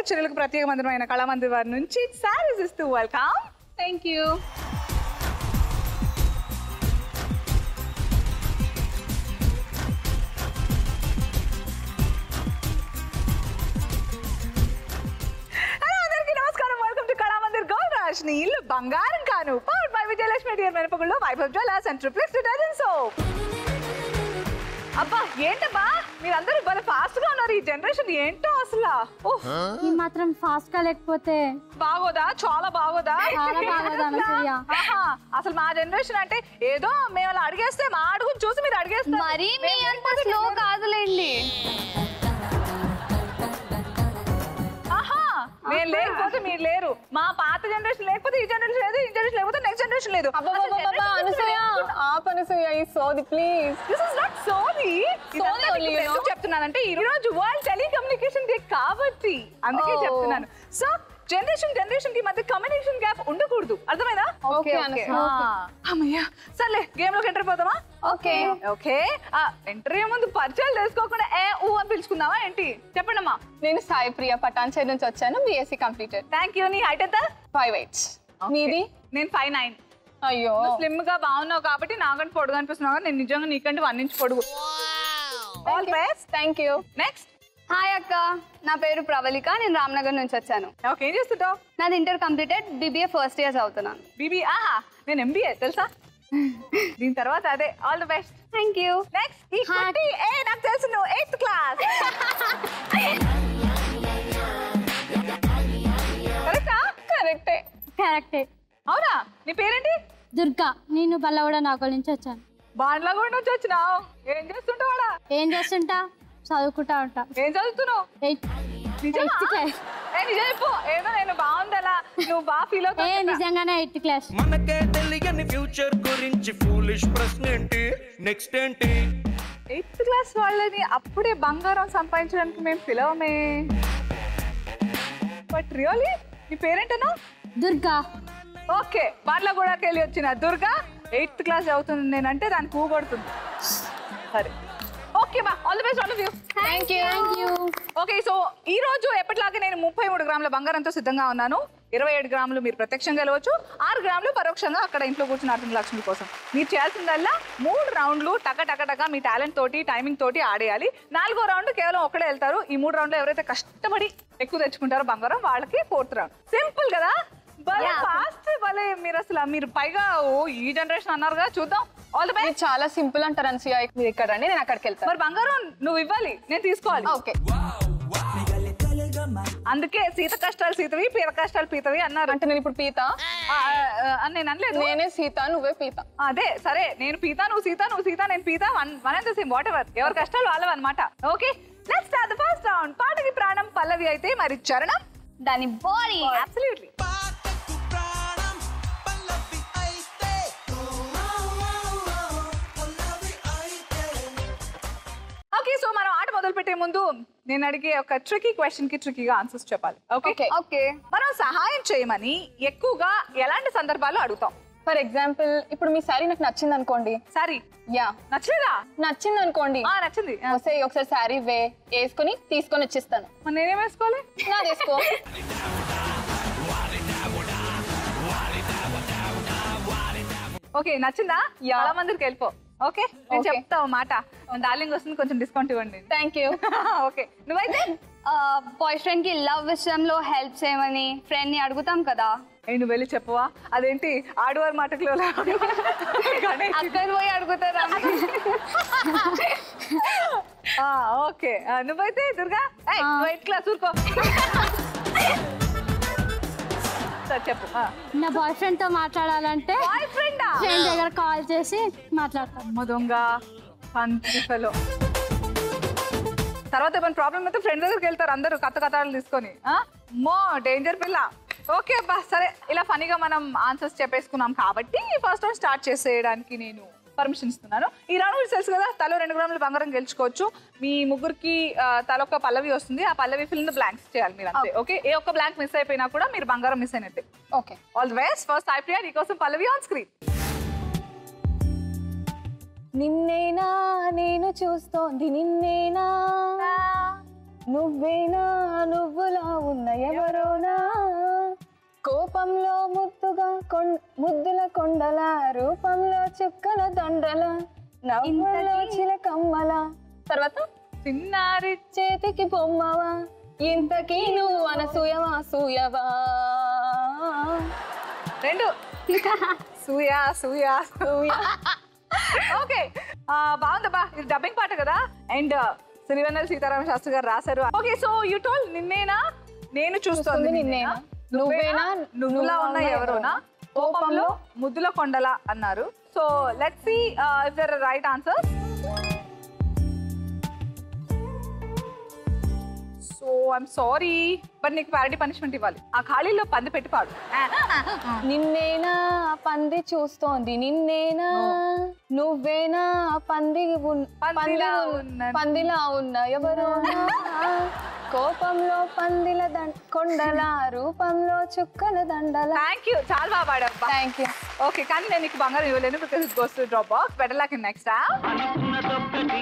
చర్యలకు ప్రత్యేకమైన కళామందిర్ వారి నుంచి సారీస్ ఇస్తూ వెల్కమ్. Thank you. ఇల్లు బంగారం కాను పవర్డ్ బై విజయలక్ష్మి డియర్ మెనపగుల్లో Vaibhav jewellers and triplex detergent soap. అబ్బా ఏంటబ్బా మీరందరూ భలే ఫాస్ట్ గా ఉన్నారు. ఈ జనరేషన్ ఏంటో అసలు. ఈ మాత్రం ఫాస్ట్ గా లేకపోతే బాగోదా? చాలా బాగోదా? చాలా బాగోదా అనసూయ? అసలు మా జనరేషన్ అంటే ఏదో మేము అలా అడిగేస్తే మా అడుగుని చూసి మీరు అడిగేస్తారు. మరి మీ అంత స్లో కాదులేండి. నేను లేకపోతే మీరు లేరు. మా పాత జనరేషన్ లేకపోతే ఈ జనరేషన్ లేదు, ఈ జనరేషన్ లేకపోతే నెక్స్ట్ జనరేషన్ లేదు. చెప్తున్నానంటే ఈ రోజు వరల్డ్ టెలికమ్యూనికేషన్ డే కాబట్టి అందుకే చెప్తున్నాను. సో జనరేషన్ కి మధ్య కమ్యూనికేషన్ గ్యాప్ ఉండకూడదు. అర్థమైనా? అమ్మయ్యా సర్లే గేమ్ లోకి ఎంటర్ పోదామా? Okay okay. ఎంటర్ అయ్యే ముందు పరిచయాలు తెలుసుకోకుండా ఏ ఊ అని పిలుచుకుందామా ఏంటి? చెప్పండి అమ్మా. నేను సాయి ప్రియ పటాన్ సైడ్ నుంచి వచ్చాను. BSc completed. Thank you. నీ హైట్ ఎంత? 5'8". మీది? నేను 5'9". అయ్యో స్లిమ్ గా బాగున్నావు కాబట్టి నాకంటే పొడుగు అనిపిస్తున్నావు. నేను నిజంగా నీకంటే 1 ఇంచ్ పొడుగు. All best. Thank you. Next. Hi అక్క, నా పేరు ప్రవళిక. నేను రామ్నగర్ నుంచి వచ్చాను. ఓకే. ఏం చేస్తుంటావు? నాది inter completed. BBA first year చదువుతున్నాను. బీబీ ఆహా నేను MBA తెలుసా? దీని తర్వాత అదే. All the best. Thank you. Next. ఈ కుట్టి నాకు తెలుసు నువ్వు 8th క్లాస్. కరెక్టా? కరెక్టే. కరెక్టే. అవునా? నీ పేరేంటి? దుర్గా. నేను బల్లగూడ నాగోల్ నుంచి వచ్చాను. బాండ్లా కూడా నుంచి వచ్చినావు. ఏం చేస్తుంటావాడా? ఏం చేస్తుంటా? చదువుకుంటా ఉంటా. ఏం చదువుతున్నావు? నిజం చెప్పు. ఏదో నేను బాగుందలా నువ్వు బాగా ఫీల్ అవుతావు. నిజంగానే 8th క్లాస్. మనకే తెలియని ఫ్యూచర్ గురించి ఫూలిష్ ప్రశ్న ఏంటి? నెక్స్ట్ ఏంటి? 8th క్లాస్ వాళ్ళని అప్పుడే బంగారం సంపాదించడానికి మేము పిలవమే. బట్ రియల్లీ నీ పేరేంటనా? దుర్గా. ఓకే. బార్లగూడకి వెళ్ళి వచ్చిన దుర్గా 8th క్లాస్ చదువుతుంది నేనంటే దానికి ఊగొడుతుంది. సరే ఓకే బా. All the best all of you. Thank you. Okay. So ఈ రోజు ఎప్పటిలాగే నేను 33 గ్రాముల బంగారంతో సిద్ధంగా ఉన్నాను. 27 గ్రాములు మీరు ప్రత్యక్షంగా గెలవచ్చు, 6 గ్రాములు పరోక్షంగా అక్కడ ఇంట్లో కూర్చున్న అర్జున లక్ష్మి కోసం. మీరు చేయాల్సిందల్లా 3 రౌండ్లు టక మీ టాలెంట్ తోటి టైమింగ్ తోటి ఆడేయాలి. 4వ రౌండ్ కేవలం ఒక్కడే వెళ్తారు. ఈ 3 రౌండ్లో ఎవరైతే కష్టపడి ఎక్కువ తెచ్చుకుంటారో బంగారం వాళ్ళకి 4th రౌండ్. సింపుల్ కదా? భలే ఫాస్ట్. భలే మీరు అసలు మీరు పైగా ఈ జనరేషన్ అన్నారుగా. చూద్దాం. All the best. చాలా సింపుల్ అంటారు అన్సూయ. మీరు ఇక్కడ రండి, నేను అక్కడికి వెళ్తాను. మరి బంగారం నువ్వు ఇవ్వాలి, నేను తీసుకోవాలి. ఓకే. అందుకే సీత కష్టాలు సీతవి, పీత కష్టాలు పీతవి అన్నారు. అంటే నేను ఇప్పుడు పీత నేను అనలేదు. నేనే సీత, నువ్వే పీత. అదే సరే. నేను పీత, నువ్వు సీత, నువ్వు సీత, నేను పీత. One and the same. What ever. ఎవరి కష్టాలు వాళ్ళవి అనమాట. Okay. Let's start the first round. పాటకి ప్రాణం పల్లవి అయితే మరి చరణం దాని బాడీ. అబ్సల్యూట్లీ. ఓకే. సో మనం ఆట మొదలు పెట్టే ముందు నేను అడిగే ఒక ట్రికీ క్వశ్చన్ కి ట్రికీగా ఆన్సర్స్ చెప్పాలి. ఓకే. ఓకే. మనం సహాయం చేయమని ఎక్కువగా ఎలాంటి సందర్భాల్లో అడుగుతాం? ఫర్ ఎగ్జాంపుల్ ఇప్పుడు మీ శారీ నాకు నచ్చింది అనుకోండి. సారీ యా నచ్చలేదా? నచ్చింది అనుకోండి. నచ్చింది. ఒకసారి శారీ వేసుకొని తీసుకొని వచ్చేస్తాను. నేనేం వేసుకోవాలి? నా వేసుకో. ఓకే. నచ్చిందా? చాలా మందికి వెళ్ళిపో. ఓకే. నేను చెప్తావు మాట. డార్లింగ్ వస్తుంది, కొంచెం డిస్కౌంట్ ఇవ్వండి. Thank you. ఓకే. నువ్వైతే బాయ్ ఫ్రెండ్ కి లవ్ విషయంలో హెల్ప్ చేయమని ఫ్రెండ్ ని అడుగుతాం కదా. నువ్వు వెళ్ళి చెప్పవా? అదేంటి ఆడవారి మాటకు అక్కడ పోయి అడుగుతారా? ఓకే. నువ్వైతే దుర్గా 8th క్లాస్ ఊరుకో. చెప్పు. నా బాయ్ ఫ్రెండ్ తో మాట్లాడాలంటే ఫ్రెండ్ దగ్గర కాల్ చేసి మాట్లాడతాను. దొంగ పంపిలో తర్వాత ఏమైనా ప్రాబ్లం అయితే ఫ్రెండ్ దగ్గరికి వెళ్తారు అందరూ కథలు తీసుకొని. మో డేంజర్ పిల్ల. ఓకే అబ్బా సరే. ఇలా ఫనీగా మనం ఆన్సర్స్ చెప్పేసుకున్నాం కాబట్టి ఫస్ట్ రౌండ్ స్టార్ట్ చేసేయడానికి నేను పర్మిషన్ ఇస్తున్నాను. ఈ రౌండ్ మీకు తెలుసు కదా, తలో 2 గ్రాముల బంగారం గెలుచుకోవచ్చు. మీ ముగ్గురికి తలొక్క పల్లవి వస్తుంది. ఆ పల్లవి ఫిల్ ద బ్లాంక్స్ చేయాలి మీరు అంతే. ఓకే. ఏ ఒక్క బ్లాంక్ మిస్ అయిపోయినా కూడా మీరు బంగారం మిస్ అయినట్టే. Okay. All the best. First Sai Priya నీకోసం పల్లవి ఆన్ స్క్రీన్. నిన్నేనా నేను చూస్తోంది, నిన్నేనా నువ్వేనా నువ్వులా ఉన్న ఎవరోనా కోపంలో ముద్దుల కొండల రూపంలో చుక్కల దండల నవ్వులో చిలకమ్మల తర్వాత చిన్నారి చేతికి బొమ్మవా ఇంతకీ నువ్వు అనసూయవా సూయవా రెండు సూయా సూయా సూయా ఓకే బాగుందబ్బా ఇది డబ్బింగ్ పాట కదా అండ్ సిరివెన్నెల సీతారామ శాస్త్రి గారు రాశారు ఓకే సో యూ టోల్ నిన్నేనా నేను చూస్తుంది నిన్నేనా నువ్వేనా నువ్వులా ఉన్న ఎవరోనా కోపంలో ముద్దుల కొండల అన్నారు so let's see if there are right answers so I'm sorry but నీకు ప్యారడీ పనిష్మెంట్ ఇవ్వాలి ఆ ఖాళీలో పంది పెట్టి పాడు నిన్నేనా పంది చూస్తోంది నిన్నేనా నువ్వేనా పందిలా ఉన్న ఎవరోనా కోపంలో పందిల కొండల రూపంలో చుక్కల దండల థ్యాంక్ యూ చాలా బాగా పాడబ్బా థ్యాంక్ యూ ఓకే కానీ నేను నీకు బంగారం ఇవ్వలేను because it goes to drop box better luck in next time అనుకున్నదొక్కటి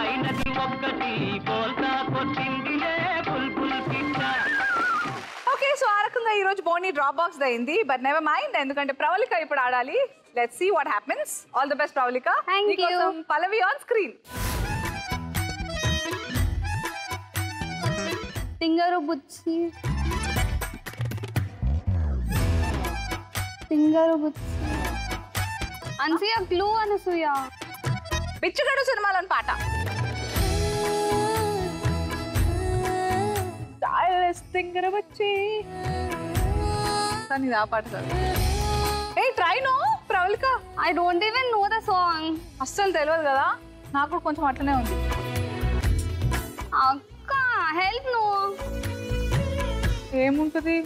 అయినది ఒక్కటి బోల్తా కొట్టిందిలే బుల్బుల్ పిట్ట ఓకే సో ఆ రకంగా ఈ రోజు బోనీ డ్రాప్ బాక్స్ అయింది బట్ నెవర్ మైండ్ ఎందుకంటే ప్రవళిక ఇప్పుడు ఆడాలి let's see what happens all the best Pravallika Thank you. నీకోసం పల్లవి ఆన్ స్క్రీన్ తింగరు బుచ్చి తింగరు బుచ్చి అనసూయ క్లూ అనసూయ పిచ్చిగడు సినిమాలోని పాట సింగర్ వచ్చి ఇది ఆ పాట సార్ ఏ try no Pravallika I don't even know the song అస్సలు తెలియదు కదా నాకు కూడా కొంచెం అట్లనే ఉంది అక్క హెల్ప్ నో ఏముంటుంది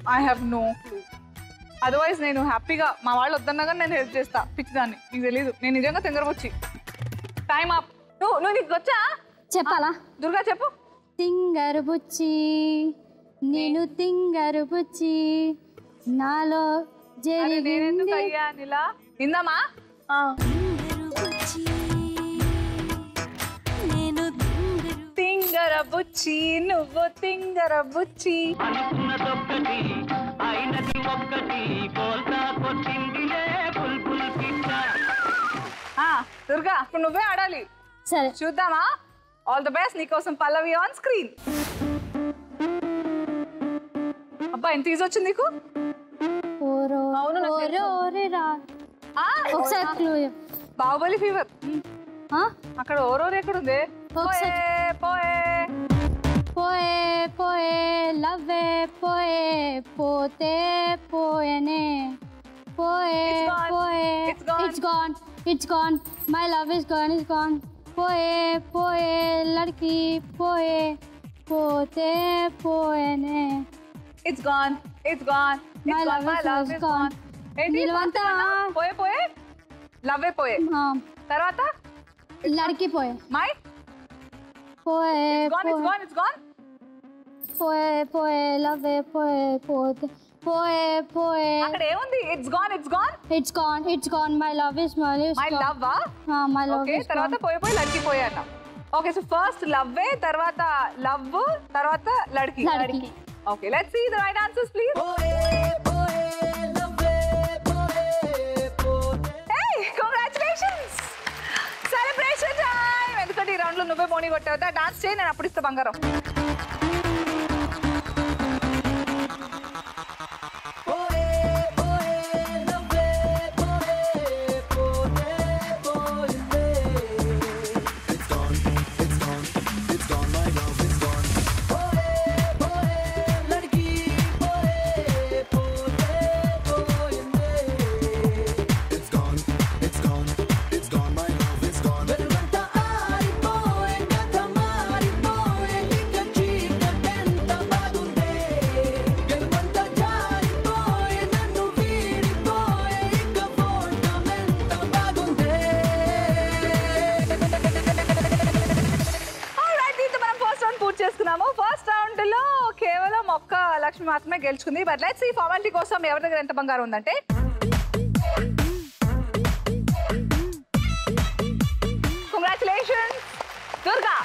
I have no clue otherwise నేను హ్యాపీగా మా వాళ్ళు వద్దన్నా కానీ నేను హెల్ప్ చేస్తా పిచ్చిదాన్ని నీకు తెలీదు నేను నిజంగా తింగరవచ్చి టైం అప్ నువ్వు నీకు వచ్చా చెప్పాలా దుర్గా చెప్పు తింగరు బుచ్చి నేను తింగరు బుచ్చి నాలో అరే నేనెందుకు జరిగింది అయ్యా నిలా ఇందామా తింగర బుచ్చి నువ్వు తింగర బుచ్చి అనుకున్నదొక్కటి అయినది ఒక్కటి బోల్తా కొట్టిందిలే బుల్బుల్ పిట్ట దుర్గా ఇప్పుడు నువ్వే ఆడాలి సరే చూద్దామా ఆల్ ద బెస్ట్ నీకోసం పల్లవి ఆన్ స్క్రీన్ అబ్బా ఎంత ఈజీ వచ్చింది నీకు ఓరో అవును, నాకు ఓరే ఓరే రా ఆ, ఒకసారి క్లూ బాహుబలి ఫీవర్ అక్కడ ఓరోరు ఎక్కడ ఉంది పోయే పోయే పోయే పోయే లవ్వే పోయే పోతే పోయనే పోయే It's gone. పోయే It's gone. It's gone it's gone my love is gone is gone పోయే పోయే లడ్కి పోయే పోతే పోయనే it's gone it's gone My love is gone. ఏంటి నిలవంతా. పోయే పోయే లవ్వే పోయే తర్వాత లడ్కి పోయే మై పోయే gone it's gone it's gone పోయే పోయే లవ్వే పోయే పోతే పోయే పోయే అక్కడ ఏముంది it's gone it's gone my love is my love my love okay is తర్వాత పోయి పోయి లడ్కి పోయే అన్న ఓకే సో ఫస్ట్ లవ్వే తర్వాత లవ్ తర్వాత లడ్కి లడ్కి. Okay let's see the right answers please Hey, congratulations! Celebration time! ఎందుకంటే ఈ రౌండ్ లో నువ్వే బోని కొట్టావుతా డాన్స్ చేయి నేను అప్పుడు ఇస్తా బంగారం ఫస్ట్ రౌండ్ లో కేవలం ఒక్క లక్ష్మి మాత్రమే గెలుచుకుంది బట్ లెట్స్ సీ ఫార్మాలిటీ కోసం ఎవరి దగ్గర ఎంత బంగారం ఉందంటే కంగ్రాచులేషన్స్ దుర్గా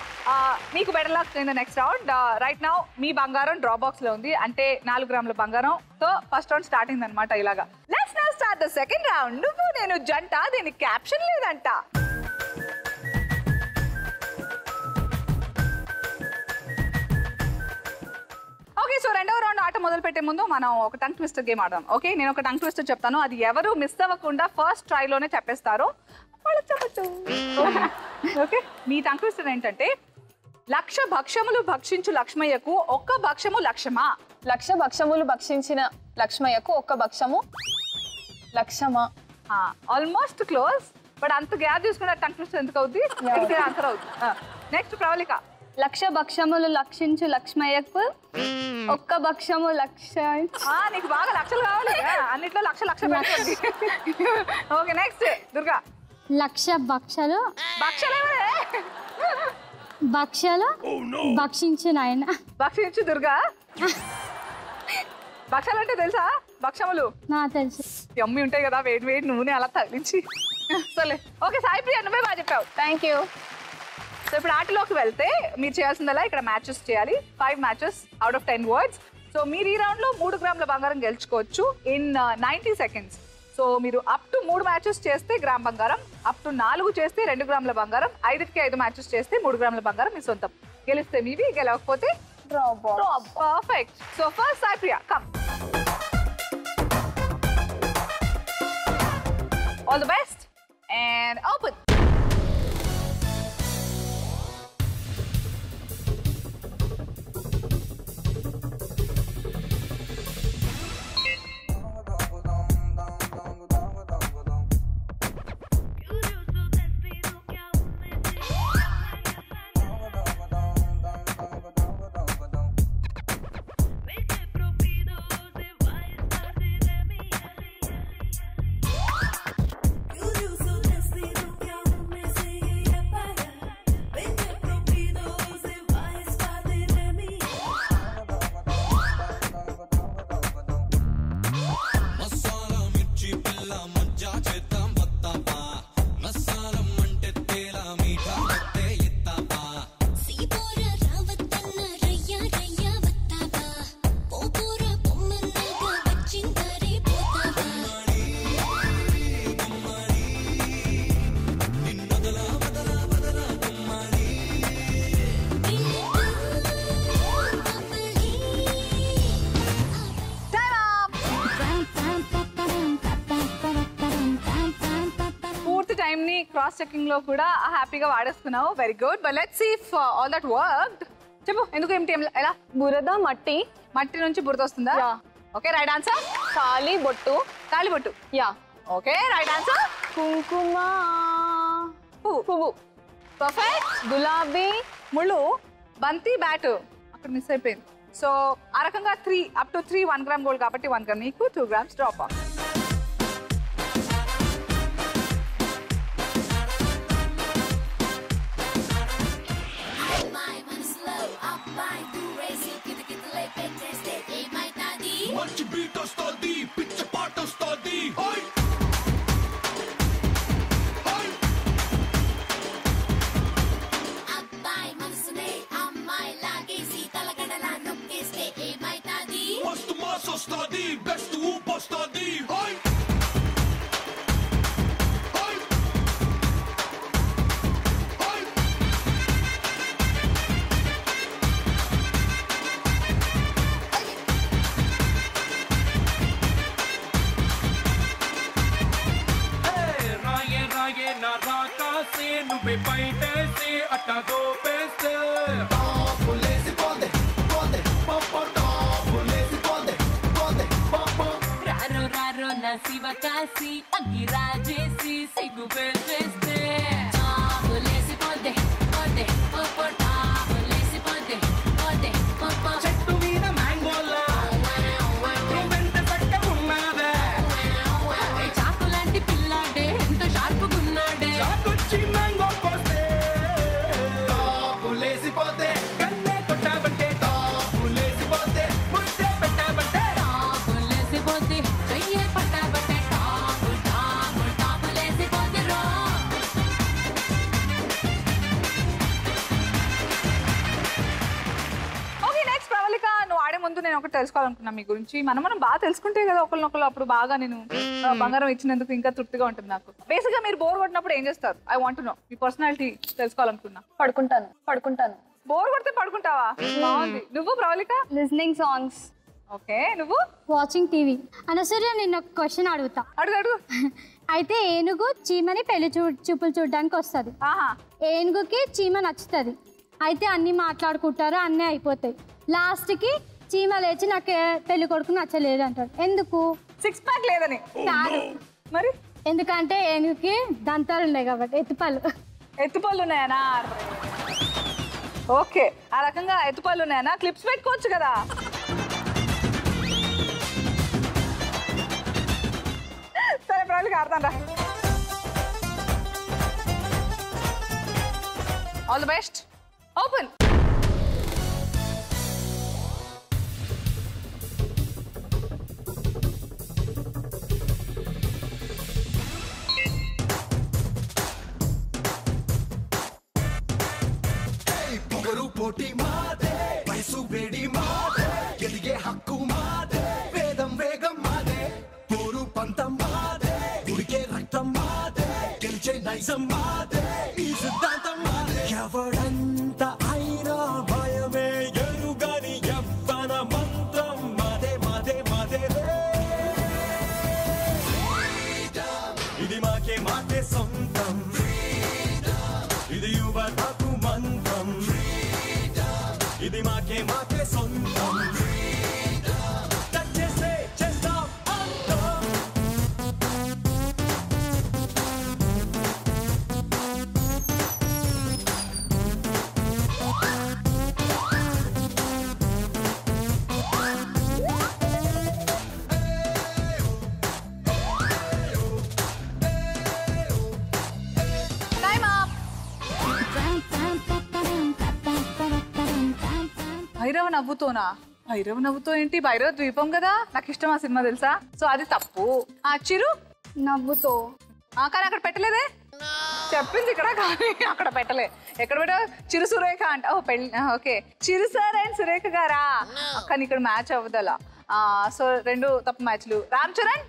మీకు better luck in the next round. Right now మీ బంగారం డ్రా బాక్స్ లో ఉంది, అంటే 4 గ్రాముల బంగారంతో ఫస్ట్ రౌండ్ స్టార్ట్ అయింది అనమాట. ఇలాగా let's now start the second round. నువ్వు నేను జంట, దీనికి క్యాప్షన్ లేదంట. ఓకే, సో రెండవ రౌండ్ ఆట మొదలు పెట్టే ముందు మనం ఒక టంగ్ ట్విస్టర్ గేమ్ ఆడదాం. ఓకే, నేను ఒక టంగ్ ట్విస్టర్ చెప్తాను, అది ఎవరు మిస్ అవ్వకుండా ఫస్ట్ ట్రైలోనే చెప్పేస్తారో వాళ్ళు చెప్పచ్చు. ఓకే, మీ టంగ్ ట్విస్టర్ ఏంటంటే 1,00,000 భక్ష్యములు భక్షించు లక్ష్మయ్యకు ఒక్క భక్ష్యము లక్ష్యమా. 1,00,000 భక్ష్యములు భక్షించిన లక్ష్మయ్యకు ఒక్క భక్ష్యము లక్ష్యమా. ఆల్మోస్ట్ క్లోజ్, బట్ అంత గ్యాప్ తీసుకుంటే టంగ్ ట్విస్టర్ ఎందుకు అవుద్ది, ఆన్సర్ అవుతుంది. నెక్స్ట్ ప్రవళిక. 1,00,000 భక్ష్యములు లక్షించు లక్ష్మయ్యకు ఒక్క భక్ష్యము నీకు బాగా లక్షలు కావాలి, అన్నిట్లో లక్ష పెట్టండి. Okay, next Durga. 1,00,000 భక్షలు భక్షలు భక్షించిన ఆయన. భక్షించు దుర్గా. భక్షలు అంటే తెలుసా? భక్షములు తెలుసు, అమ్మి ఉంటాయి కదా, వేడి వేడి నూనె అలా తగిలించి. సరే, ఓకే సాయి ప్రియ, నువ్వే బాగా చెప్పావు. Thank you. సో ఇప్పుడు ఆటలోకి వెళ్తే మీరు చేయాల్సిందలా ఇక్కడ మ్యాచెస్ చేయాలి. 5 matches out of 10 words. So మీరు ఈ రౌండ్ లో 3 గ్రాముల బంగారం గెలుచుకోవచ్చు ఇన్ 90 సెకండ్స్. సో మీరు అప్ టు 3 మ్యాచెస్ చేస్తే గ్రామ్ బంగారం, అప్ టు 4 చేస్తే 2 గ్రాముల బంగారం, 5కి 5 మ్యాచెస్ చేస్తే 3 గ్రాముల బంగారం మీ సొంతం. గెలిస్తే మీవి, గెలవకపోతే perfect. So first Sai Priya, come. All the best and open. Cross checking లో కూడా హ్యాపీగా వాడేస్తున్నావు. Very good, but let's see if all that worked. చెప్పు, ఎందుకు ఏమిటి, ఎలా? బురద మట్టి, మట్టి నుంచి బురద వస్తుందా? Okay, right answer. కాలి బొట్టు, యా. Okay, right answer. కుంకుమ పువ్వు, పర్ఫెక్ట్. గులాబీ ముళ్ళు, బంతి, బ్యాట్ అక్కడ మిస్ అయిపోయింది. సో ఆ రకంగా 3 అప్ టు 3 1 గ్రామ్ గోల్డ్ కాబట్టి 1 గ్రామ్ నీకు, 2 గ్రామ్స్ డ్రాప్ ఆఫ్. మంచి బీట్ వస్తుంది, పిచ్చ పాట వస్తుంది. అబ్బాయి మనసునే అమ్మాయి లాగేసి తలగడలా నొక్కేస్తే ఏమైతాది? మస్తు మాస్ వస్తుంది, బెస్ట్ ఊపు వస్తుంది. నువ్వే బయటేసి అట్టా గోపేస్తే రారో రారో నా శివ కాసి అగ్గి రాజేసి సిగ్గు పెట్టేస్తే లేసిపోతే పోతే పోపో లేసిపోతే పోతే పోపో చెట్టు మీద మ్యాంగోలా వెంట పట్ట ఉన్నావే చాకు లాంటి పిల్లాడే ఎంత షార్పుగున్నాడే చాకొచ్చి మ్యాంగో కోస్తే లేసిపోతే కన్నే కొట్టాబంటే లేసిపోతే ముద్దే పెట్టాబంటే లేసిపోతే చెయ్యే పట్టాబట్టే టాపు లేసిపోతే రో ఇప్పుడు తెలుసుకోవాలనుకున్నా మీ గురించి. మనం బాగా తెలుసుకుంటే కదా ఒకరినొకరు, అప్పుడు బాగా నేను బంగారం ఇచ్చినందుకు ఇంకా తృప్తిగా ఉంటుంది నాకు. బేసిక్ గా మీరు బోర్ కొట్టినప్పుడు ఏం చేస్తారు? I want to know. మీ పర్సనాలిటీ తెలుసుకోవాలనుకున్నా. పడుకుంటాను. బోర్ కొడితే పడుకుంటావా? బాగుంది. నువ్వు ప్రవళిక? Listening songs. ఓకే, నువ్వు? Watching TV. అనసూయ, నేను ఒక క్వశ్చన్ అడుగుతా. అడుగు. అయితే ఏనుగు చీమని పెళ్లి చూపులు చూడడానికి వస్తుంది. ఏనుగుకి చీమ నచ్చుతుంది. అయితే అన్ని మాట్లాడుకుంటారు, అన్నీ అయిపోతాయి. లాస్ట్కి చీమ లేచి నాకు పెళ్లి కొడుకు నచ్చలేదు అంటాడు. ఎందుకు? 6 ప్యాక్ లేదని కాదు, మరి ఎందుకంటే ఏనుగుకి దంతాలు ఉన్నాయి కాబట్టి. ఎత్తుపళ్ళు ఉన్నాయనా? ఓకే, ఆ రకంగా ఎత్తుపళ్ళు ఉన్నాయనా? క్లిప్స్ పెట్టుకోవచ్చు కదా. సరే ప్రవళిక, అర్థం రా. All the best. ఓపెన్. పొగరు పోటీ మాదే, వయసు వేడి మాదే, ఎదిగే హక్కు మాదే, వేదం వేగం మాదే, పోరు పంతం మాదే, ఉడికే రక్తం మాదే, గెలిచే నైజం మాదే, ఈ సిద్ధాంతం మాదే. ఎవడంత అయినా భయమే ఎరుగని యవ్వన మంత్రం మాదే మాదే మాదే. ఇది మాకే సొంతం, ఇది యువతకు మంత్రం, ఇది మాకే సొంతం. చేస్తే చేస్తాం అంతం. భైరవ నవ్వుతోనా? భైరవ నవ్వుతో ఏంటి? భైరవ ద్వీపం కదా, నాకు ఇష్టం ఆ సినిమా, తెలుసా? సో అది తప్పు. ఆ చిరు నవ్వుతో. కానీ అక్కడ పెట్టలేదే. చెప్పింది ఇక్కడ, కానీ అక్కడ పెట్టలే. ఎక్కడ పెట్టా? చిరు సురేఖ అంట. ఓ పెళ్ళి. Okay, Chiru sir and Surekha గారా? కానీ ఇక్కడ మ్యాచ్ అవ్వదలా. సో 2 తప్పు మ్యాచ్లు. రామ్ చరణ్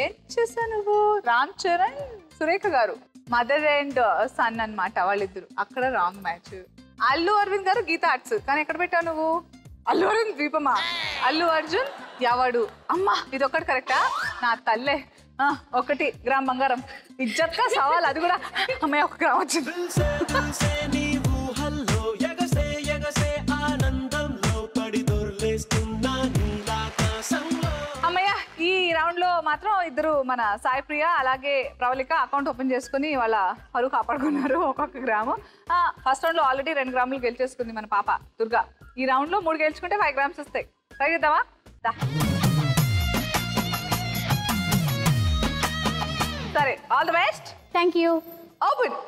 ఏం చేశావు నువ్వు? రామ్ చరణ్ సురేఖ గారు మదర్ అండ్ సన్ అన్నమాట వాళ్ళిద్దరు. అక్కడ రాంగ్ మ్యాచ్. అల్లు అరవింద్ గారు గీతా ఆర్ట్స్, కానీ ఎక్కడ పెట్టావు నువ్వు? అల్లు అరవింద్ ద్వీపమా? అల్లు అర్జున్ ఎవడు? అమ్మా, ఇది ఒకటి కరెక్టా? నా తల్లే. 1 గ్రామ్ బంగారం. ఇజ్జత్గా సవాల్, అది కూడా అమ్మాయి 1 గ్రామ్ వచ్చింది. అమ్మయ్య, ఈ రౌండ్ లో మాత్రం ఇద్దరు మన సాయి ప్రియ అలాగే ప్రవళిక అకౌంట్ ఓపెన్ చేసుకుని వాళ్ళ పరువు కాపాడుకున్నారు. 1 గ్రాము. ఫస్ట్ రౌండ్ లో ఆల్రెడీ 2 గ్రాములు గెలిచేసుకుంది మన పాప దుర్గా. ఈ రౌండ్ లో 3 గెలుచుకుంటే 5 గ్రామ్స్ వస్తాయి. ట్రై చేద్దామా? సరే, all the best. Thank you. Open.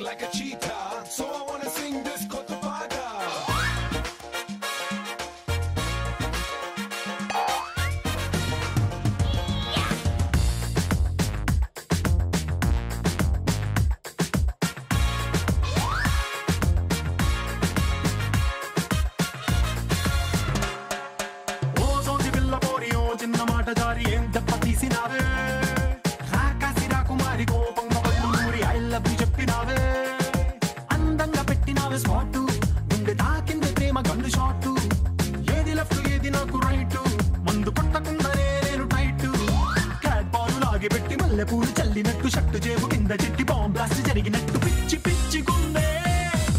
Like a cheetah, so I wanna sing this Cotopaga. Oh, so the villa body, oh, chinna mata jari, em dappa teesinave. Rakasi rakumari kopanga valluri, I love you cheppinave. అందంగా పెట్టినావే spot, గుండె తాకింది ప్రేమ gun shot. ఏది left ఏది నాకు right, మందు కొట్టకుండానే నేను tight. Cat ball లాగి పెట్టి మల్లె పూలు చల్లినట్టు, షట్టు జేబు కింద చిట్టి బాంబ్ బ్లాస్ట్ జరిగినట్టు. పిచ్చి పిచ్చి గుండె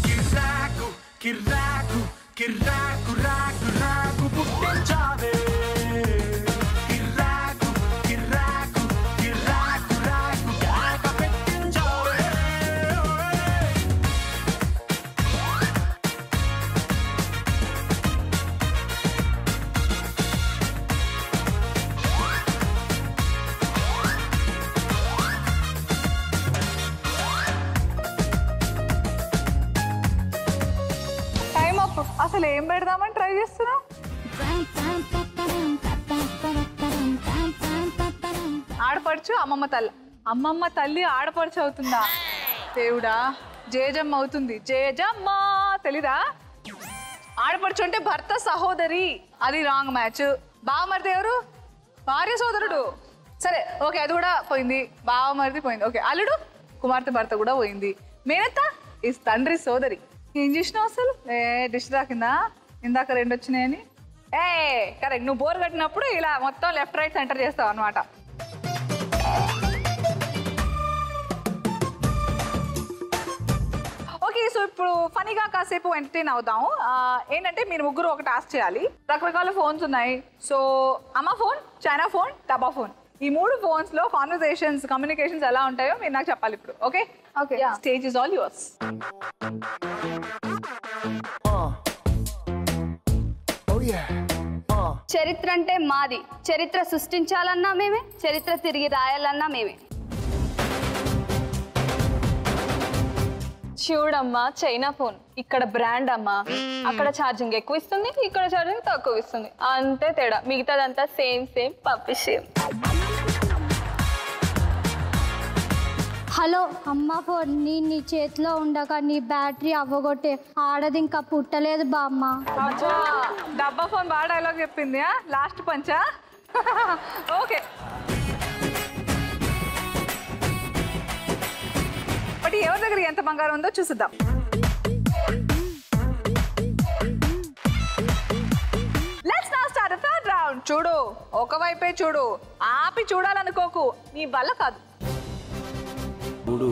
కిర్రాకు కిర్రాకు కిర్రాకు రాకు రాకు పుట్టించావే. కిర్రాకు కిర్రాకు కిర్రాకు రాకు కేక పెట్టించావే. Time up. అసలు ఏం పెడదామని ట్రై చేస్తున్నావు? ఆడపడుచు అమ్మమ్మ తల్లి. అమ్మమ్మ తల్లి ఆడపడుచు అవుతుందా? దేవుడా, జేజమ్మ అవుతుంది. జేజమ్మ తెలీదా? ఆడపడుచు అంటే భర్త సహోదరి, అది రాంగ్ మ్యాచ్. బావమరిది ఎవరు? భార్య సోదరుడు. సరే ఓకే, అది కూడా పోయింది. బావమరిది పోయింది. ఓకే, అల్లుడు కుమార్తె భర్త కూడా పోయింది. మేనత్త ఈ తండ్రి సోదరి. ఏం చేసినావు అసలు? డిష్ దాకిందా? ఇందాక 2 వచ్చినాయని. కరెక్ట్. నువ్వు బోర్ కట్టినప్పుడు ఇలా మొత్తం లెఫ్ట్ రైట్ సెంటర్ చేస్తావు అనమాట. ఓకే, సో ఇప్పుడు ఫనీగా కాసేపు ఎంటర్టైన్ అవుదాము. ఏంటంటే మీరు ముగ్గురు ఒక టాస్క్ చేయాలి. రకరకాల ఫోన్స్ ఉన్నాయి. సో అమ్మ ఫోన్, చైనా ఫోన్, డబ్బా ఫోన్, ఈ 3 ఫోన్స్ లో కాన్వర్సేషన్స్, కమ్యూనికేషన్స్ ఎలా ఉంటాయో మీరు నాకు చెప్పాలి ఇప్పుడు. Okay okay, stage is all yours. చరిత్ర అంటే మాది. చరిత్ర సృష్టించాలన్నా మేమే, చరిత్ర తిరిగి రాయాలన్నా మేమే. చూడమ్మా, చైనా ఫోన్ ఇక్కడ బ్రాండ్ అమ్మా. అక్కడ ఛార్జింగ్ ఎక్కువ ఇస్తుంది, ఇక్కడ ఛార్జింగ్ తక్కువ ఇస్తుంది, అంతే తేడా. మిగతాదంతా సేమ్ సేమ్ పప్పి సేమ్. హలో అమ్మ ఫోన్, నీ చేతిలో ఉండగా నీ బ్యాటరీ అవ్వగొట్టే ఆడది ఇంకా పుట్టలేదు బామ్మ. డబ్బా ఫోన్ బాగా డైలాగ్ చెప్పింది. లాస్ట్ పంచా? ఓకే, బట్ ఎవరి దగ్గర ఎంత బంగారం ఉందో చూసిద్దాం. Let's now start the third round. చూడు, ఒకవైపే చూడు, ఆపి చూడాలనుకోకు, నీ వల్ల కాదు. చూడు,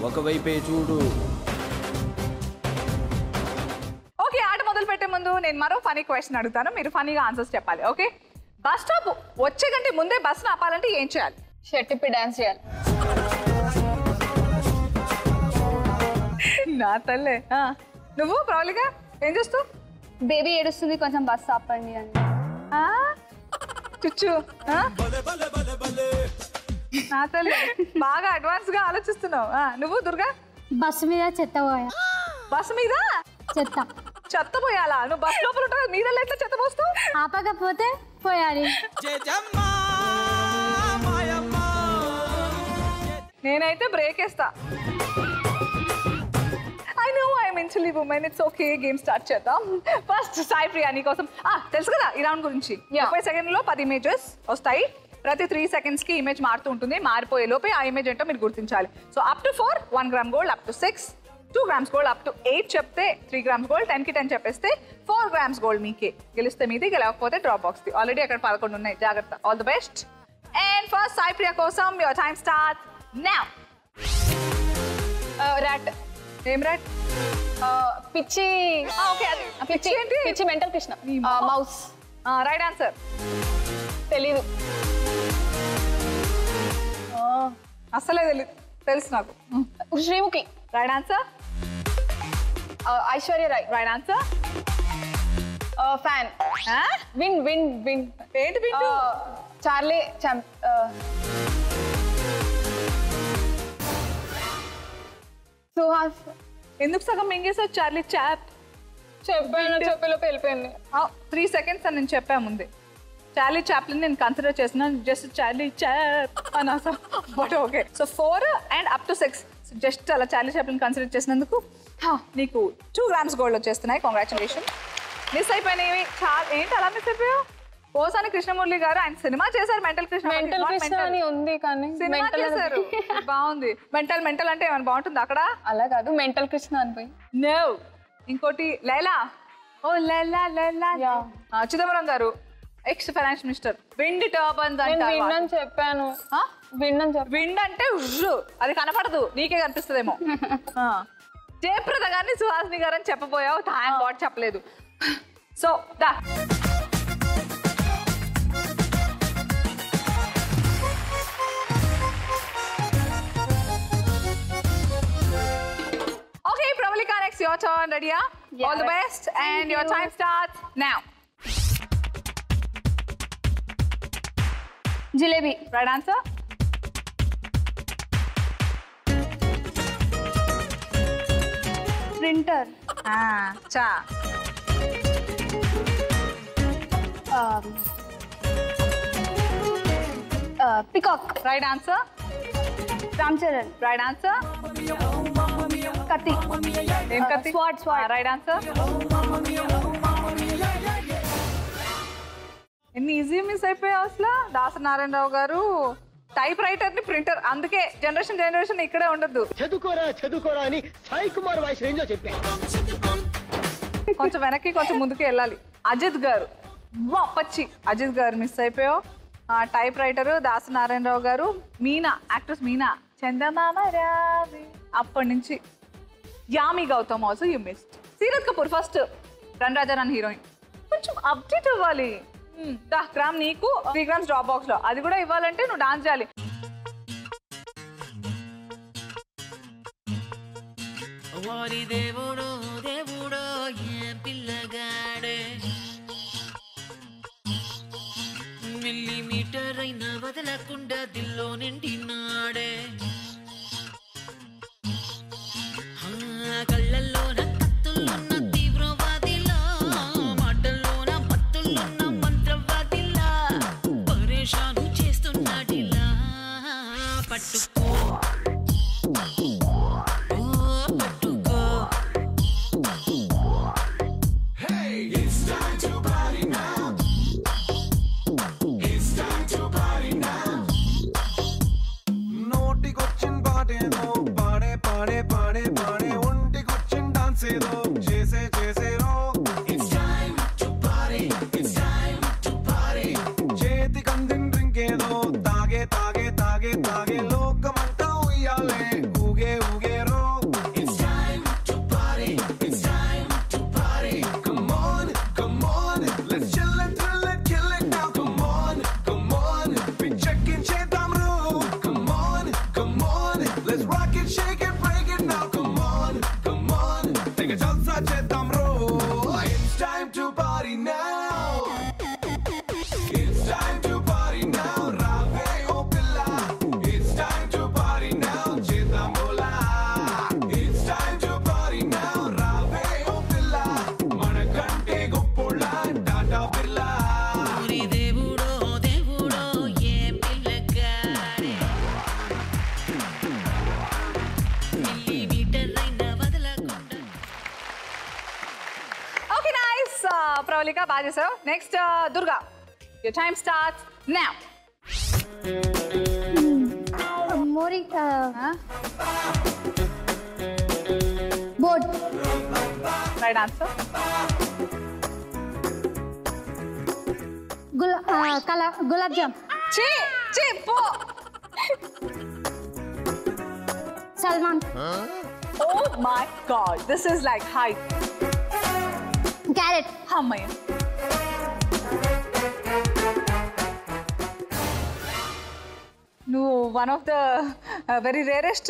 ఒకవైపే చూడు. ఓకే, ఆట మొదలు పెట్టే ముందు నేను మరో ఫనీ క్వశ్చన్ అడుగుతాను. మీరు ఫనీగా ఆన్సర్స్ చెప్పాలి. ఓకే, బస్ స్టాప్ వచ్చే కంటే ముందే బస్సును ఆపాలంటే ఏం చేయాలి? షర్టిప్పి డాన్స్ చేయాలి. నా తల్లే. నువ్వు ప్రౌలిగా ఏం చేస్తావు? బేబీ ఏడుస్తుంది, కొంచెం బస్ ఆపండి అని. చుచ్చు, నా తల్లే, బాగా అడ్వాన్స్ గా ఆలోచిస్తున్నావు. నువ్వు దుర్గా? బస్సు మీద చెత్త పోయా. బస్సు మీద చెత్త చెత్త పోయాలా? నువ్వు బస్ లోపల ఉంటావు, నీళ్ళలో ఎట్లా చెత్త పోస్తావు? ఆపకపోతే పోయాలి. నేనైతే బ్రేక్ వేస్తా. I know I'm mentally woman. It's okay. Game start చేద్దాం. ఫస్ట్ సాయి ప్రియా నీ కోసం తెలుసు కదా ఈ రౌండ్ గురించి. 30 సెకండ్లో 10 ఇమేజెస్ వస్తాయి. ప్రతి 3 seconds కి ఇమేజ్ మారుతూ ఉంటుంది. మారిపోయే లోపే ఆ ఇమేజ్ ఏంటో మీరు గుర్తించాలి. So up to 4 1 gram gold, up to 6 2 grams gold, up to 8 చెప్తే 3 grams గోల్డ్, 10 కి 10 చెప్పేస్తే 4 grams గోల్డ్ మీకే. గెలిస్తే మీది, గెలవకపోతే డ్రాప్ బాక్స్ ది. ఆల్రెడీ అక్కడ 11 ఉన్నాయి, జాగ్రత్త. All the best. And first Sai Priya కోసం your time start now. Rat. ఏం రైట్? పిచ్చి. ఓకే, అది పిచ్చి ఏంటి? పిచ్చి mental Krishna. Mouse. Right answer. తెలీదు. అసలే తెలీదు. తెలుసు నాకు. Sreemukhi. Right answer. Aishwarya Rai. Right answer. Fan. Win win win. ఏంటి వింటూ? చార్లీ సుహాస్. ఎందుకు సగం మింగేసావు? Charlie chop. చెప్పేలోపు వెళ్ళిపోయింది. 3 seconds అని నేను చెప్పా ముందే. చార్లీ చాప్లిన్ నేను కన్సిడర్ చేస్తున్నాను, జస్ట్ చార్లీ చాప్ అని అసలు. But okay, so 4 and up to 6 just అలా చార్లీ చాప్లిన్ కన్సిడర్ చేసినందుకు నీకు 2 grams గోల్డ్ వచ్చేస్తున్నాయి. కంగ్రాచులేషన్. మిస్ అయిపోయినవి ఏంటి అలా మిస్ అయిపోయావు? పోసాని కృష్ణమురళి గారు ఆయన సినిమా చేశారు, మెంటల్ కృష్ణ. మెంటల్ కృష్ణ అని ఉంది కానీ సినిమా చేశారు, బాగుంది. మెంటల్ అంటే ఏమైనా బాగుంటుంది అక్కడ? అలా కాదు, మెంటల్ కృష్ణ అనిపోయి. నో, ఇంకోటి లైలా. ఓ లైలా లైలా. చిదంబరం గారు X finance minister. Wind turbans అంటారు. విండ్ చెప్పాను. విండ్ అంటే ఉజ్జు, అది కనపడదు, నీకే కనిపిస్తుందేమో. జయప్రద గారిని సుహాసిని గారు అని చెప్పబోయావు, థ్యాంక్ గాడ్ చెప్పలేదు. So the. Okay, Pravalika, next your turn. Ready? Yeah, all the best. And your time starts now. Jalebi. Right answer. Printer. Cha. Peacock. Right answer. Ram Charan. Right answer. కత్తి. ఏం కత్తి? స్వాడ్. Right answer. ఎన్ని ఈజీ మిస్ అయిపోయావు అసలు. దాసరి నారాయణరావు గారు type writer ని printer, అందుకే generation ఇక్కడే ఉండద్దు. చదువుకోరా అని సాయి కుమార్ వాయిస్ రేంజ్ లో చెప్పా. కొంచెం వెనక్కి కొంచెం ముందుకు వెళ్ళాలి. అజిత్ గారు, పచ్చి అజిత్ గారు మిస్ అయిపోయావు. టైప్ రైటర్ దాసరి నారాయణరావు గారు. మీనా, యాక్ట్రెస్ మీనా. చందమామ రావి అప్పటి నుంచి. Yami Gautam also you missed. Seerat Kapoor first run Raja run heroine. కొంచెం అప్డేట్ అవ్వాలి. గ్రామ్ నీకు 3 grams డ్రాప్ బాక్స్ లో, అది కూడా ఇవ్వాలంటే నువ్వు డాన్స్ చేయాలి. దేవుడో దేవుడో ఏ పిల్లగాడే మిల్లీమీటర్ అయినా వదలకుండా దిల్లో నిండినాడే కళ్ళల్లోన కత్తుల్లోన తీవ్రవాదిలా మాటల్లోన మత్తుల్లోన మంత్రవాదిలా పరేషాను చేస్తున్నాడిలా పట్టుకో ప్రవళిక బాగా చేసావు. Next Durga, your time starts now. మోరి board. Right answer. Gulab jamun. పో. Salman. Oh my god, this is like hype. Carrot. అమ్మయ్య. నువ్వు one of the very rarest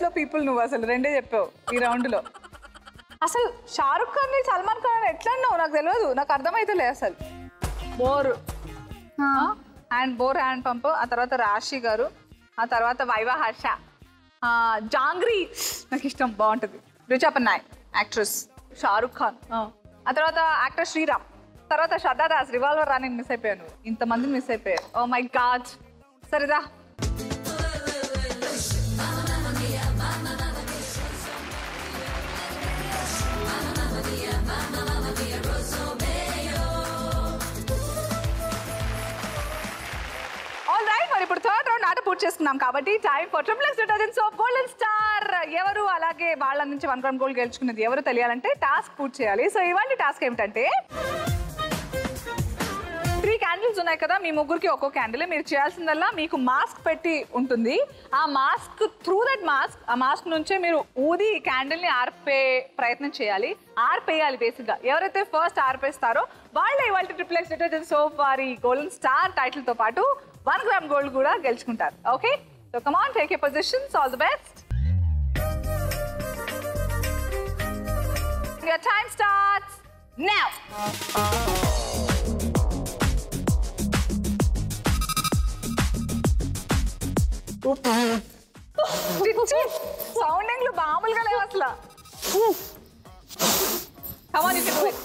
లో పీపుల్. నువ్వు అసలు రెండే చెప్పావు ఈ రౌండ్ లో. అసలు షారుఖ్ ఖాన్ ని సల్మాన్ ఖాన్ ఎట్లా అన్నావు నాకు తెలియదు, నాకు అర్థమైతలే అసలు. బోర్ హ్యాండ్ పంప్, ఆ తర్వాత రాశి గారు, ఆ తర్వాత వైవా హర్ష, జాంగ్రీ నాకు ఇష్టం, బాగుంటుంది. రుచా పన్నాయ్ యాక్ట్రెస్, షారుఖ్ ఖాన్, ఆ తర్వాత యాక్టర్ శ్రీరామ్, తర్వాత శ్రద్ధా దాస్. రివాల్వర్ రాని మిస్ అయిపోయాను, ఇంతమందిని మిస్ అయిపోయాను. Oh my god. సరేదా, ఆల్ రైట్. మరి ఇప్పుడు థర్డ్ రౌండ్ ఆట పూర్తి చేసుకున్నాం కాబట్టి time for triple X detergents of golden star. ఎవరు, అలాగే వాళ్ళ నుంచి 1 గ్రామ్ గోల్డ్ గెలుచుకున్నది ఎవరు తెలియాలంటే టాస్క్ పూర్తి చేయాలి. సో ఇవాళ టాస్క్ ఏమిటంటే 3 క్యాండిల్స్ ఉన్నాయి కదా, మీ ముగ్గురికి ఒక్కో క్యాండిల్. మీరు చేయాల్సిందల్లా మీకు మాస్క్ పెట్టి ఉంటుంది. ఆ మాస్క్ త్రూ దట్ మాస్క్, ఆ మాస్క్ నుంచే మీరు ఊది క్యాండిల్ ని ఆర్పే ప్రయత్నం చేయాలి. ఆర్పేయాలి బేసిక్ గా. ఎవరైతే ఫస్ట్ ఆర్పేస్తారో వాళ్ళే ఇవాళ ట్రిపుల్ ఎక్స్ డిటర్జెంట్స్ ఆఫ్ వారి గోల్డెన్ స్టార్ టైటిల్ తో పాటు 1 గ్రామ్ గోల్డ్ కూడా గెలుచుకుంటారు. Okay, so come on, take your positions. All the best. Your time starts now. సౌండింగ్లు మామూలుగా లేవు అసలు. Come on, you can do it.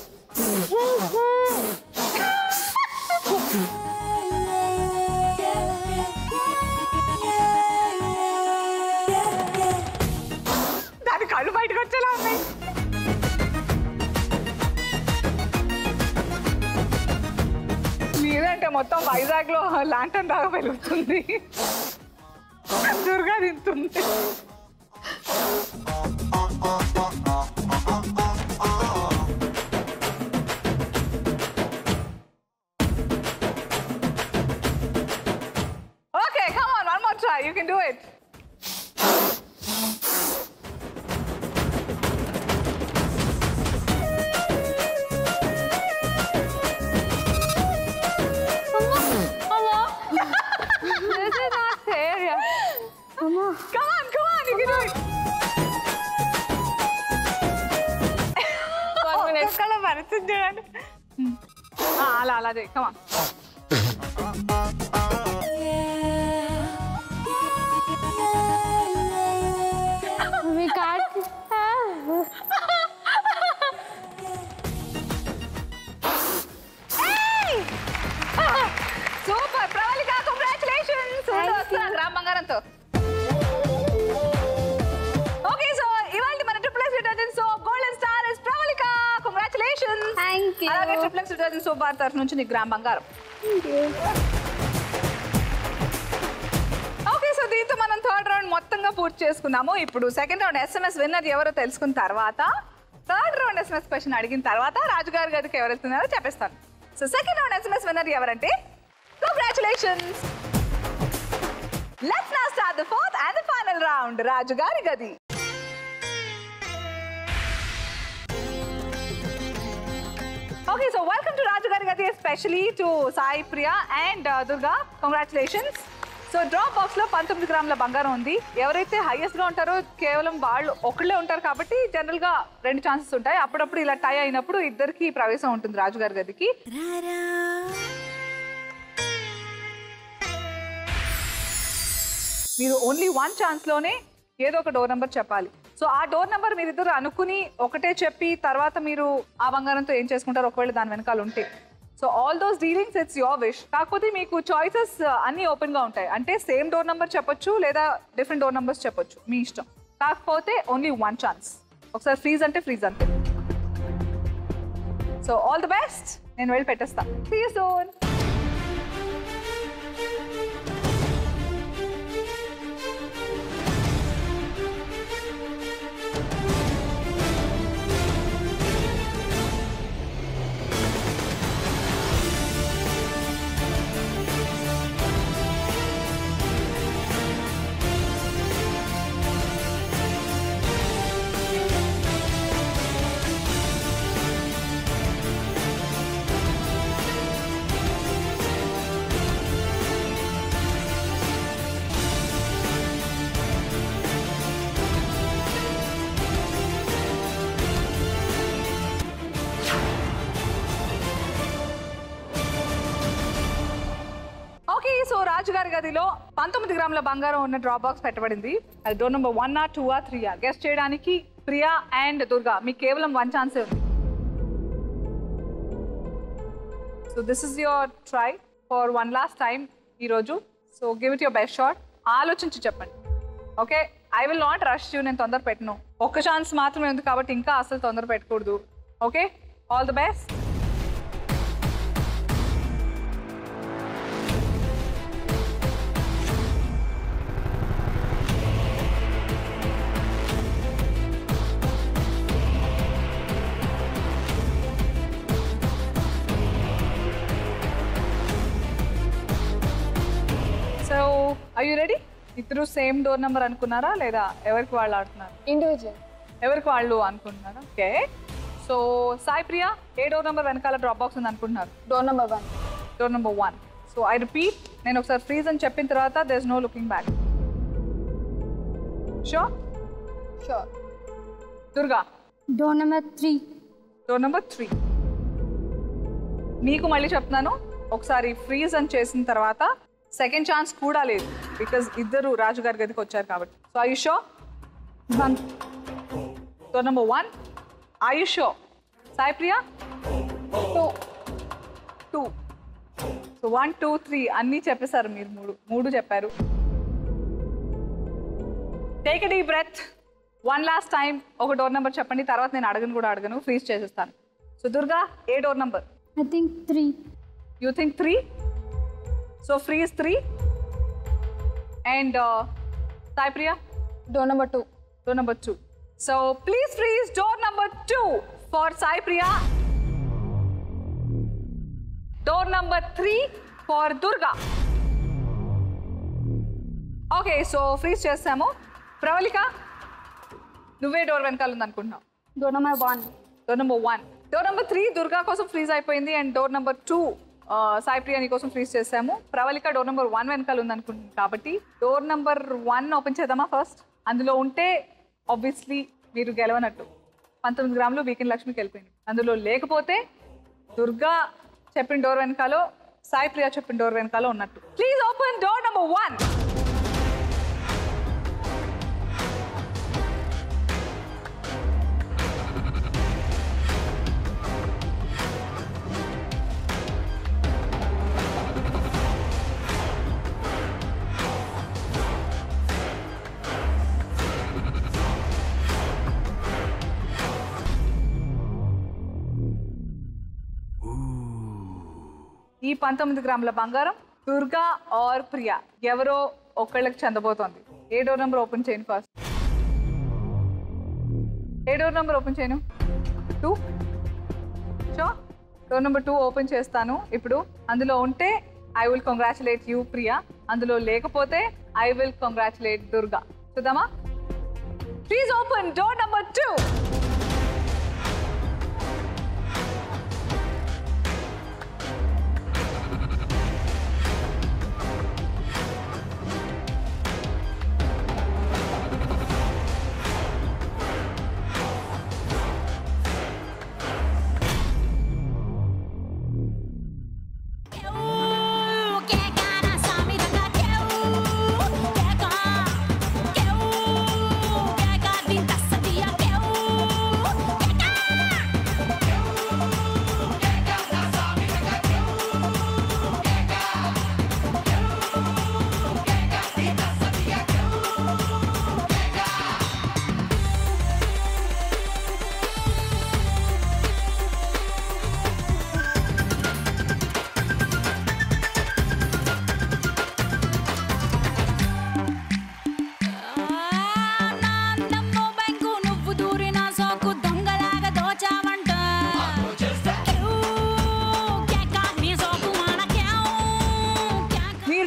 కళ్ళు బయటకు వచ్చేలా ఉన్నాయి. మీదంటే మొత్తం వైజాగ్ లో లాంటన్ దాకా వెలుగుతుంది. దుర్గా తింటుంది. Okay, come on, one more try. You can do it. This is not fair. Come on, you can do it. ఒక్కొక్కళ్ళ పరిస్థితి చూడండి. అలా అలా చేయి. Come on. We can't. Super, Pravalika, congratulations. Gram బంగారంతో. Okay, so ఇవాల్టి మన triple detergent soap golden star is Pravalika. Congratulations. Thank you. అలాగే ట్రిపుల్ డిటర్జెంట్ సోప్ బార్ తరఫు నుంచి నీకు గ్రామ్ బంగారం. ఓకే, సో దీంతో మనం థర్డ్ రౌండ్ మొత్తంగా పూర్తి చేసుకున్నాము. ఇప్పుడు సెకండ్ రౌండ్ SMS విన్నర్ ఎవరో తెలుసుకున్న తర్వాత థర్డ్ రౌండ్ SMS క్వశ్చన్ అడిగిన తర్వాత రాజుగారి గదికి ఎవరు వెళ్తున్నారో చెప్పేస్తాను. So second round SMS winner ఎవరంటే congratulations. Let's now start the fourth and the final round, రాజుగారి గది. Okay, so welcome to Rajugari Gadi, especially to Sai Priya and Durga. Congratulations. So drop box లో 19 గ్రాముల బంగారం ఉంది. ఎవరైతే highest గా ఉంటారో కేవలం వాళ్ళు ఒకళ్ళే ఉంటారు కాబట్టి జనరల్ గా 2 ఛాన్సెస్ ఉంటాయి. అప్పుడప్పుడు ఇలా టై అయినప్పుడు ఇద్దరికి ప్రవేశం ఉంటుంది రాజుగారి గదికి. మీరు ఓన్లీ 1 ఛాన్స్ లోనే ఏదో ఒక డోర్ నెంబర్ చెప్పాలి. సో ఆ డోర్ నెంబర్ మీరిద్దరు అనుకుని ఒకటే చెప్పి తర్వాత మీరు ఆ బంగారంతో ఏం చేసుకుంటారు ఒకవేళ దాని వెనకాల ఉంటే. So all those dealings it's your wish. కాకపోతే మీకు చాయిసెస్ అన్నీ ఓపెన్గా ఉంటాయి. అంటే సేమ్ డోర్ నెంబర్ చెప్పొచ్చు లేదా డిఫరెంట్ డోర్ నెంబర్స్ చెప్పొచ్చు, మీ ఇష్టం. కాకపోతే ఓన్లీ 1 ఛాన్స్. ఒకసారి ఫ్రీజ్ అంటే ఫ్రీజ్ అంతే. So all the best. నేను వెళ్ళి పెట్టేస్తా. See you soon. Okay, so రాజుగారి గదిలో 19 గ్రాముల బంగారం ఉన్న డ్రాప్ బాక్స్ పెట్టబడింది. అది door number 1 or 2 or 3 guess చేయడానికి ప్రియా అండ్ దుర్గా మీకు కేవలం 1 ఛాన్సే ఉంది. So this is your try for one last time ఈరోజు. So give it your best shot. ఆలోచించి చెప్పండి. Okay, I will not rush you. నేను తొందర పెట్టను. 1 ఛాన్స్ మాత్రమే ఉంది కాబట్టి ఇంకా అసలు తొందర పెట్టకూడదు. Okay, all the best. So are you ready? ఇద్దరు సేమ్ డోర్ నెంబర్ అనుకున్నారా లేదా ఎవరికి వాళ్ళు ఆడుతున్నారు? ఇండివిజువల్. ఎవరికి వాళ్ళు అనుకుంటున్నారా? ఓకే, సో సాయి ప్రియా ఏ డోర్ నెంబర్ వెనకాల డ్రాప్ బాక్స్ ఉంది అనుకుంటున్నారు? Door number 1. Door number 1. So I repeat, నేను ఒకసారి ఫ్రీజ్ అని చెప్పిన తర్వాత there is no looking back. Sure? Sure. Durga door number 3. Door number 3. నీకు మళ్ళీ చెప్తున్నాను, ఒకసారి ఫ్రీజ్ అని చేసిన తర్వాత సెకండ్ ఛాన్స్ కూడా లేదు, బికాజ్ ఇద్దరు రాజుగారి గదికి వచ్చారు కాబట్టి. So I you sure? 1. Door number 1. I you sure? Sai Priya? 2. So 1, 2, 3 అన్నీ చెప్పేశారు మీరు. 3 చెప్పారు. Take a deep breath. One last time ఒక డోర్ నెంబర్ చెప్పండి, తర్వాత నేను అడగను, ఫ్రీజ్ చేసేస్తాను. సో దుర్గా, ఏ door number? I think 3. You think 3? So freeze 3. And Sai Priya? Door number 2. Door number 2. So please freeze door number 2 for Sai Priya. Door number 3 for Durga. Okay, so freeze చేస్తాము. ప్రవళిక, నువ్వే door వెనకాల ఉంది అనుకుంటున్నావు. Door number 1. Door number 1. Door number 3 Durga కోసం freeze అయిపోయింది. And door number 2 Sai Priya నీ కోసం freeze చేసాము. ప్రవళిక డోర్ నెంబర్ 1 వెనకాల ఉంది అనుకుంటున్నాను కాబట్టి డోర్ నెంబర్ 1 ఓపెన్ చేద్దామా ఫస్ట్? అందులో ఉంటే ఆబ్వియస్లీ మీరు గెలవనట్టు. 19 గ్రాములు వీకెండ్ లక్ష్మికి వెళ్ళిపోయింది. అందులో లేకపోతే దుర్గా చెప్పిన డోర్ వెనకాలో, సాయి ప్రియా చెప్పిన డోర్ వెనకాలో ఉన్నట్టు. Please open door number 1. ఈ 19 గ్రాముల బంగారం దుర్గా ఆర్ ప్రియా ఎవరో ఒకళ్ళకి చెందబోతోంది. ఏ డోర్ నెంబర్ ఓపెన్ చేయను ఫస్ట్? ఏ డోర్ నెంబర్ ఓపెన్ చేయను? 2. సో డోర్ నెంబర్ 2 ఓపెన్ చేస్తాను ఇప్పుడు. అందులో ఉంటే I will congratulate you Priya, అందులో లేకపోతే ఐ విల్ కంగ్రాచులేట్ దుర్గా. చూద్దామా? Please open door number 2.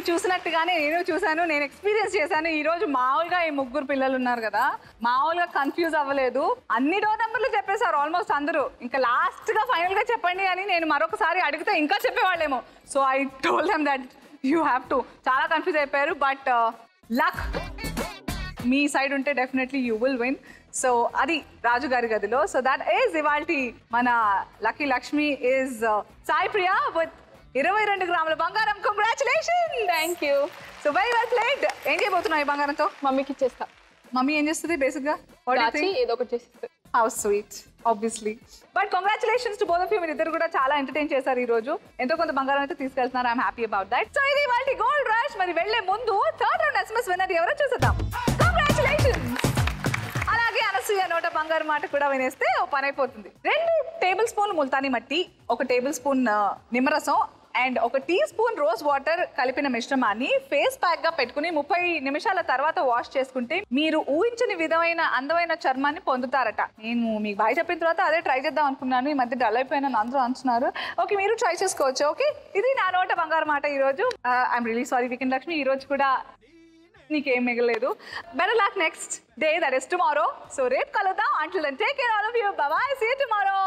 చూసినట్టుగానే నేను చూశాను, నేను ఎక్స్పీరియన్స్ చేశాను. ఈ రోజు మామూలుగా ఈ ముగ్గురు పిల్లలు ఉన్నారు కదా, మామూలుగా కన్ఫ్యూజ్ అవ్వలేదు. అన్ని డోర్ నెంబర్లు చెప్పేశారు ఆల్మోస్ట్ అందరూ. ఇంకా లాస్ట్ గా ఫైనల్ గా చెప్పండి అని నేను మరొకసారి అడిగితే ఇంకా చెప్పేవాళ్ళేమో. So I told them that you have to. చాలా కన్ఫ్యూజ్ అయిపోయారు. బట్ లక్ మీ సైడ్ ఉంటే definitely you will win. So అది రాజు గారి గదిలో. సో దట్ ఈస్ ఇవాల్టి మన lucky Lakshmi is Sai Priya with 22 గ్రాముల బంగారం. Congratulation. Thank you. So very well played. ఏం చేయబోతున్నావు ఈ బంగారంతో? మమ్మీకి ఇచ్చేస్తా. మమ్మీ ఏం చేస్తుంది బేసిక్ గా? ఏదో ఒకటి చేస్తుంది. How sweet obviously. But congratulations to both of you. మీరు ఇద్దరు కూడా చాలా ఎంటర్టైన్ చేశారు ఈ రోజు. ఎంతో కొంత బంగారం అయితే తీసుకెళ్తున్నారు. I'm happy about that. So ఇది వాళ్ళ గోల్డ్ రష్. మరి వెళ్లే ముందు థర్డ్ రౌండ్ ఎస్ఎంఎస్ విన్నర్ ఎవరో చూసేద్దాం. కంగ్రాచులేషన్స్. అలాగే అనసూయ నోట బంగారు మాట కూడా వినేస్తే ఓ పని అయిపోతుంది. 2 table spoon multani mitti, 1 tablespoon నిమ్మరసం and 1 teaspoon rose water కలిపిన మిశ్రమాన్ని ఫేస్ ప్యాక్ గా పెట్టుకుని 30 నిమిషాల తర్వాత వాష్ చేసుకుంటే మీరు ఊహించని విధమైన అందమైన చర్మాన్ని పొందుతారట. నేను మీకు బాయ్ చెప్పిన తర్వాత అదే ట్రై చేద్దాం అనుకున్నాను. ఈ మధ్య డల్ అయిపోయినాను అందరూ అంటున్నారు. ఓకే, మీరు ట్రై చేసుకోవచ్చు. ఓకే, ఇది నా నోట బంగారు మాట ఈ రోజు. I'm really sorry weekend Lakshmi, ఈ రోజు కూడా నీకేం మిగలేదు. Better luck next day, that is tomorrow. So రేపు కలుద్దాం. Until then take care all of you. Bye bye, see you tomorrow.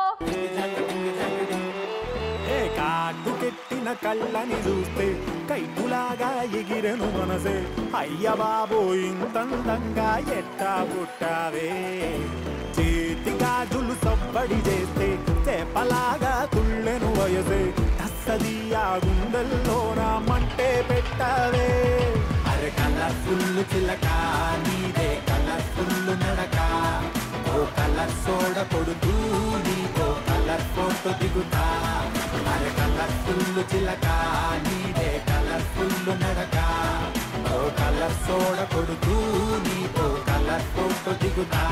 కాటుకెట్టిన కళ్ళని చూస్తే కైపులాగా ఎగిరెను మనసే. అయ్య బాబో ఇంతందంగా ఎట్టా పుట్టావే. చేతి గాజులు సవ్వడి చేస్తే చేపలాగా తుళ్ళెను వయసే. తస్సది ఆ గుండెల్లోన మంటే పెట్టావే. అరే కలర్ఫుల్ చిలక నీదే కలర్ఫుల్ నడక. ఓ కలర్ సోడ కొడుతూ నీతో కలర్ ఫోటో దిగుతా. అరే కలర్ఫుల్ చిలక నీదే కలర్ఫుల్ నడక. ఓ కలర్ సోడ కొడుతూ నీతో కలర్ ఫోటో దిగుతా